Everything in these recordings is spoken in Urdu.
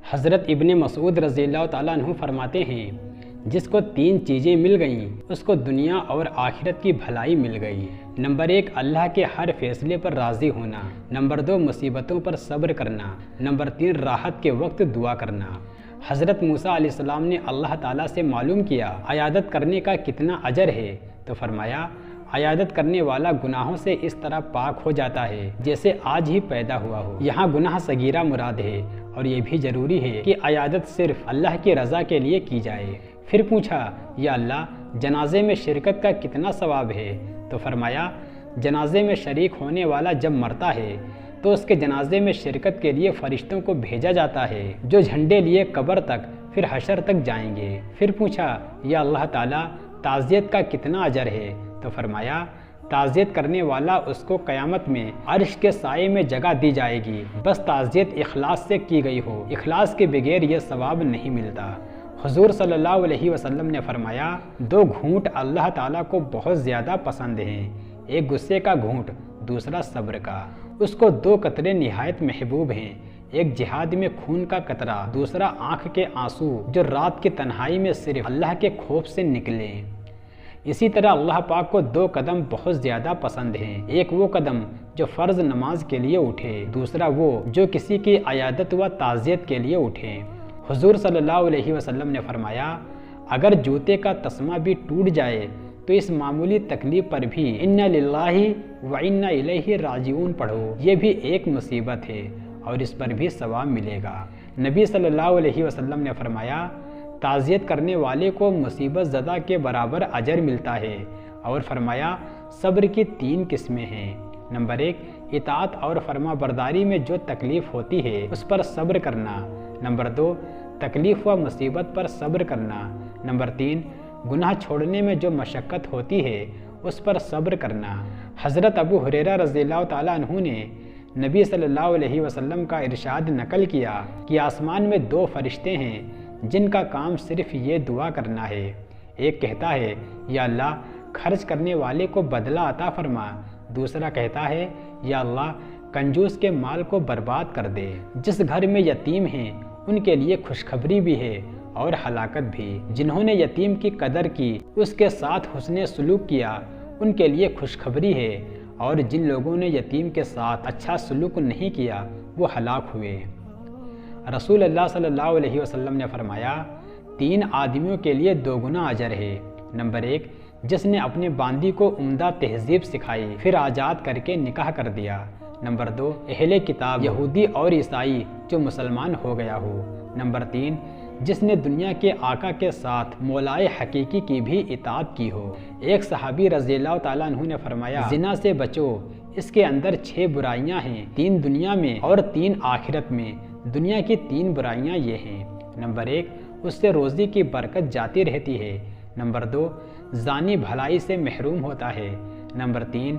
حضرت ابن مسعود رضی اللہ تعالیٰ عنہ فرماتے ہیں، جس کو 3 چیزیں مل گئیں اس کو دنیا اور آخرت کی بھلائی مل گئی۔ نمبر 1 اللہ کے ہر فیصلے پر راضی ہونا، نمبر 2 مصیبتوں پر صبر کرنا، نمبر 3 راحت کے وقت دعا کرنا۔ حضرت موسیٰ علیہ السلام نے اللہ تعالیٰ سے معلوم کیا عیادت کرنے کا کتنا اجر ہے، تو فرمایا عیادت کرنے والا گناہوں سے اس طرح پاک ہو جاتا ہے جیسے آج ہی پیدا ہوا ہو۔ یہاں گناہ صغیرہ مراد ہے، اور یہ بھی ضروری ہے کہ عیادت صرف اللہ کی رضا کے لیے کی جائے۔ پھر پوچھا، یا اللہ جنازے میں شرکت کا کتنا ثواب ہے؟ تو فرمایا جنازے میں شریک ہونے والا جب مرتا ہے تو اس کے جنازے میں شرکت کے لیے فرشتوں کو بھیجا جاتا ہے جو جھنڈے لیے قبر تک پھر حشر تک جائیں گے۔ پھر پوچھا، یا اللہ تعالیٰ تعزیت کا کتنا اجر ہے؟ تو فرمایا تعزیت کرنے والا اس کو قیامت میں عرش کے سائے میں جگہ دی جائے گی، بس تعزیت اخلاص سے کی گئی ہو، اخلاص کے بغیر یہ ثواب نہیں ملتا۔ حضور صلی اللہ علیہ وسلم نے فرمایا 2 گھونٹ اللہ تعالیٰ کو بہت زیادہ پسند ہیں، ایک غصے کا گھونٹ، دوسرا صبر کا۔ اس کو 2 قطرے نہایت محبوب ہیں، ایک جہاد میں خون کا قطرہ، دوسرا آنکھ کے آنسو جو رات کی تنہائی میں صرف اللہ کے خوف سے نکلیں۔ اسی طرح اللہ پاک کو 2 قدم بہت زیادہ پسند ہیں، ایک وہ قدم جو فرض نماز کے لیے اٹھے، دوسرا وہ جو کسی کی عیادت و تعزیت کے لیے اٹھے۔ حضور صلی اللہ علیہ وسلم نے فرمایا اگر جوتے کا تسمہ بھی ٹوٹ جائے تو اس معمولی تکلیف پر بھی انا للہ و انا الیہ راجعون پڑھو، یہ بھی ایک مصیبت ہے اور اس پر بھی ثواب ملے گا۔ نبی صلی اللہ علیہ وسلم نے فرمایا تعزیت کرنے والے کو مصیبت زدہ کے برابر اجر ملتا ہے، اور فرمایا صبر کی 3 قسمیں ہیں۔ نمبر 1 اطاعت اور فرما برداری میں جو تکلیف ہوتی ہے اس پر صبر کرنا، نمبر 2 تکلیف و مصیبت پر صبر کرنا، نمبر 3 گناہ چھوڑنے میں جو مشقت ہوتی ہے اس پر صبر کرنا۔ حضرت ابو ہریرہ رضی اللہ تعالیٰ عنہ نے نبی صلی اللہ علیہ وسلم کا ارشاد نقل کیا کہ آسمان میں 2 فرشتے ہیں جن کا کام صرف یہ دعا کرنا ہے، ایک کہتا ہے یا اللہ خرچ کرنے والے کو بدلہ عطا فرما، دوسرا کہتا ہے یا اللہ کنجوس کے مال کو برباد کر دے۔ جس گھر میں یتیم ہیں ان کے لیے خوشخبری بھی ہے اور ہلاکت بھی، جنہوں نے یتیم کی قدر کی، اس کے ساتھ حسن سلوک کیا، ان کے لیے خوشخبری ہے، اور جن لوگوں نے یتیم کے ساتھ اچھا سلوک نہیں کیا وہ ہلاک ہوئے۔ رسول اللہ صلی اللہ علیہ وسلم نے فرمایا 3 آدمیوں کے لیے 2 گنا اجر ہے۔ نمبر 1 جس نے اپنے باندی کو عمدہ تہذیب سکھائی پھر آزاد کر کے نکاح کر دیا۔ نمبر 2 اہل کتاب یہودی اور عیسائی جو مسلمان ہو گیا ہو۔ نمبر 3 جس نے دنیا کے آقا کے ساتھ مولائے حقیقی کی بھی اطاعت کی ہو۔ ایک صحابی رضی اللہ تعالیٰ عنہ نے فرمایا زنا سے بچو، اس کے اندر 6 برائیاں ہیں، 3 دنیا میں اور 3 آخرت میں۔ دنیا کی 3 برائیاں یہ ہیں، نمبر 1 اس سے روزی کی برکت جاتی رہتی ہے، نمبر 2 زانی بھلائی سے محروم ہوتا ہے، نمبر 3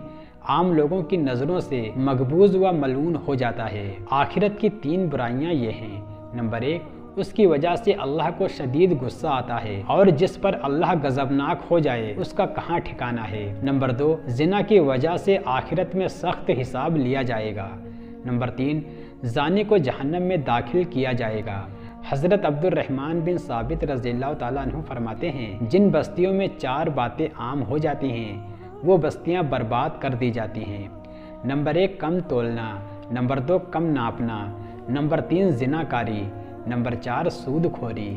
عام لوگوں کی نظروں سے مقبوض و ملعون ہو جاتا ہے۔ آخرت کی 3 برائیاں یہ ہیں، نمبر 1 اس کی وجہ سے اللہ کو شدید غصہ آتا ہے، اور جس پر اللہ غضبناک ہو جائے اس کا کہاں ٹھکانہ ہے۔ نمبر 2 زنا کی وجہ سے آخرت میں سخت حساب لیا جائے گا۔ نمبر 3 زانی کو جہنم میں داخل کیا جائے گا۔ حضرت عبد الرحمن بن ثابت رضی اللہ تعالیٰ عنہ فرماتے ہیں جن بستیوں میں 4 باتیں عام ہو جاتی ہیں وہ بستیاں برباد کر دی جاتی ہیں۔ نمبر 1 کم تولنا، نمبر 2 کم ناپنا، نمبر 3 زنا کاری، نمبر 4 سود خوری۔